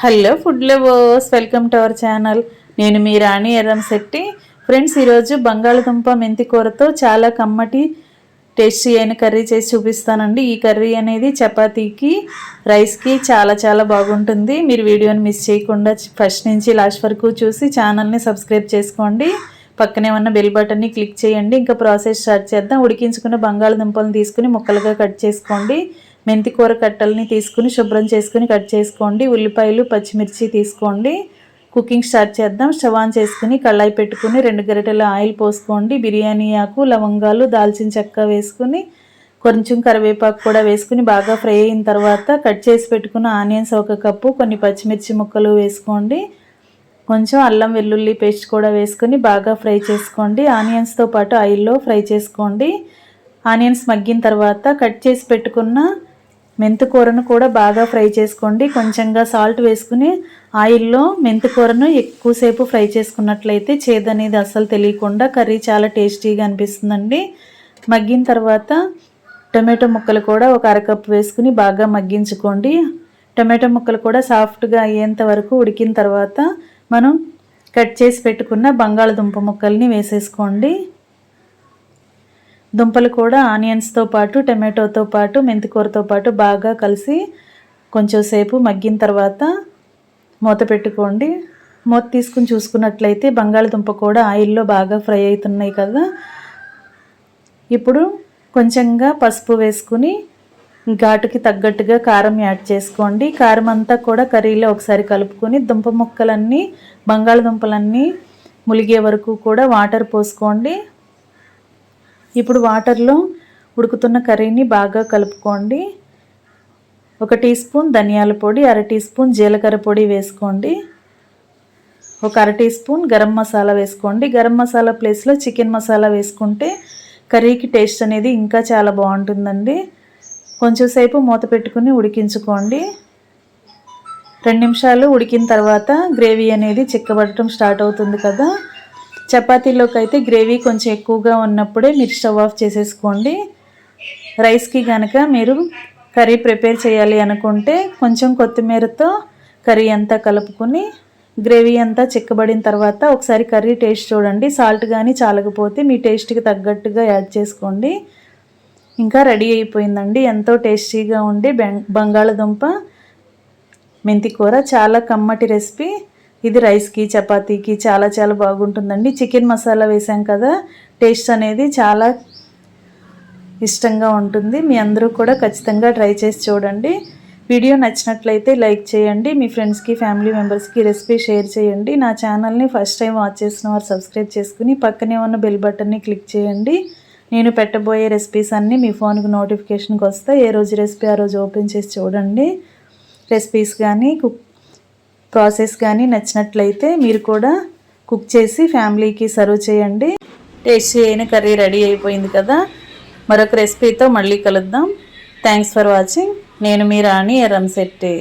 Hello food lovers, welcome to our channel. నేను మీ రాణి Erramsetti. Friends, ఈరోజు బంగాళదుంప మెంతి కూరతో చాలా కమ్మటి టేస్టీ అయిన కర్రీ చేసి చూపిస్తానండి. ఈ కర్రీ అనేది చపాతీకి, రైస్కి చాలా చాలా బాగుంటుంది. మీరు వీడియోని మిస్ చేయకుండా ఫస్ట్ నుంచి లాస్ట్ వరకు చూసి ఛానల్ని సబ్స్క్రైబ్ చేసుకోండి. పక్కనే ఉన్న బెల్ బటన్ని క్లిక్ చేయండి. ఇంకా ప్రాసెస్ స్టార్ట్ చేద్దాం. ఉడికించుకున్న బంగాళదుంపలను తీసుకుని ముక్కలుగా కట్ చేసుకోండి. మెంతి కూర కట్టల్ని తీసుకుని శుభ్రం చేసుకుని కట్ చేసుకోండి. ఉల్లిపాయలు, పచ్చిమిర్చి తీసుకోండి. కుకింగ్ స్టార్ట్ చేద్దాం. స్టవ్ ఆన్ చేసుకుని కళాయి పెట్టుకుని 2 గరిటెల ఆయిల్ పోసుకోండి. బిర్యానీ ఆకు, లవంగాలు, దాల్చిన చెక్క వేసుకుని కొంచెం కరివేపాకు కూడా వేసుకుని బాగా ఫ్రై అయిన తర్వాత కట్ చేసి పెట్టుకున్న ఆనియన్స్ 1 కప్పు, కొన్ని పచ్చిమిర్చి ముక్కలు వేసుకోండి. కొంచెం అల్లం వెల్లుల్లి పేస్ట్ కూడా వేసుకుని బాగా ఫ్రై చేసుకోండి. ఆనియన్స్తో పాటు ఆయిల్లో ఫ్రై చేసుకోండి. ఆనియన్స్ మగ్గిన తర్వాత కట్ చేసి పెట్టుకున్న మెంతి కూరను కూడా బాగా ఫ్రై చేసుకోండి. కొంచెంగా సాల్ట్ వేసుకుని ఆయిల్లో మెంతి కూరను ఎక్కువసేపు ఫ్రై చేసుకున్నట్లయితే చేదు అనేది అస్సలు తెలియకుండా కర్రీ చాలా టేస్టీగా అనిపిస్తుందండి. మగ్గిన తర్వాత టొమాటో ముక్కలు కూడా 1 అరకప్పు వేసుకుని బాగా మగ్గించుకోండి. టొమాటో ముక్కలు కూడా సాఫ్ట్గా అయ్యేంత వరకు ఉడికిన తర్వాత మనం కట్ చేసి పెట్టుకున్న బంగాళదుంప ముక్కల్ని వేసేసుకోండి. దుంపలు కూడా ఆనియన్స్తో పాటు, టమాటోతో పాటు, మెంతికూరతో పాటు బాగా కలిసి కొంచెం సేపు మగ్గిన తర్వాత మూత పెట్టుకోండి. మూత తీసుకుని చూసుకున్నట్లయితే బంగాళదుంప కూడా ఆయిల్లో బాగా ఫ్రై అవుతున్నాయి కదా. ఇప్పుడు కొంచెంగా పసుపు వేసుకుని ఘాటుకి తగ్గట్టుగా కారం యాడ్ చేసుకోండి. కారం అంతా కూడా కర్రీలో ఒకసారి కలుపుకొని దుంప ముక్కలన్నీ, బంగాళదుంపలన్నీ ములిగే వరకు కూడా వాటర్ పోసుకోండి. ఇప్పుడు వాటర్లో ఉడుకుతున్న కర్రీని బాగా కలుపుకోండి. 1 టీ స్పూన్ ధనియాల పొడి, 1/2 టీ స్పూన్ జీలకర్ర పొడి వేసుకోండి. 1/2 టీ స్పూన్ గరం మసాలా వేసుకోండి. గరం మసాలా ప్లేస్లో చికెన్ మసాలా వేసుకుంటే కర్రీకి టేస్ట్ అనేది ఇంకా చాలా బాగుంటుందండి. కొంచెం సేపు మూత పెట్టుకుని ఉడికించుకోండి. 2 నిమిషాలు ఉడికిన తర్వాత గ్రేవీ అనేది చిక్కబడటం స్టార్ట్ అవుతుంది కదా. చపాతీలోకి అయితే గ్రేవీ కొంచెం ఎక్కువగా ఉన్నప్పుడే మీరు స్టవ్ ఆఫ్ చేసేసుకోండి. రైస్కి కనుక మీరు కర్రీ ప్రిపేర్ చేయాలి అనుకుంటే కొంచెం కొత్తిమీరతో కర్రీ అంతా కలుపుకొని గ్రేవీ అంతా చిక్కబడిన తర్వాత ఒకసారి కర్రీ టేస్ట్ చూడండి. సాల్ట్ కానీ చాలకపోతే మీ టేస్ట్కి తగ్గట్టుగా యాడ్ చేసుకోండి. ఇంకా రెడీ అయిపోయిందండి. ఎంతో టేస్టీగా ఉండి బంగాళదుంప మెంతి కూర చాలా కమ్మటి రెసిపీ. ఇది రైస్కి, చపాతీకి చాలా చాలా బాగుంటుందండి. చికెన్ మసాలా వేసాం కదా, టేస్ట్ అనేది చాలా ఇష్టంగా ఉంటుంది. మీ అందరూ కూడా ఖచ్చితంగా ట్రై చేసి చూడండి. వీడియో నచ్చినట్లయితే లైక్ చేయండి. మీ ఫ్రెండ్స్కి, ఫ్యామిలీ మెంబర్స్కి రెసిపీ షేర్ చేయండి. నా ఛానల్ని ఫస్ట్ టైం వాచ్ చేసిన వారు సబ్స్క్రైబ్ చేసుకుని పక్కనే ఉన్న బెల్ బటన్ని క్లిక్ చేయండి. నేను పెట్టబోయే రెసిపీస్ అన్నీ మీ ఫోన్కి నోటిఫికేషన్కి వస్తాయి. ఏ రోజు రెసిపీ ఆ రోజు ఓపెన్ చేసి చూడండి. రెసిపీస్ కానీ ప్రాసెస్ కానీ నచ్చినట్లయితే మీరు కూడా కుక్ చేసి ఫ్యామిలీకి సర్వ్ చేయండి. టేస్టీ అయిన కర్రీ రెడీ అయిపోయింది కదా. మరొక రెసిపీతో మళ్ళీ కలుద్దాం. Thanks for watching. నేను మీ రాణి ఎర్రంశెట్టి.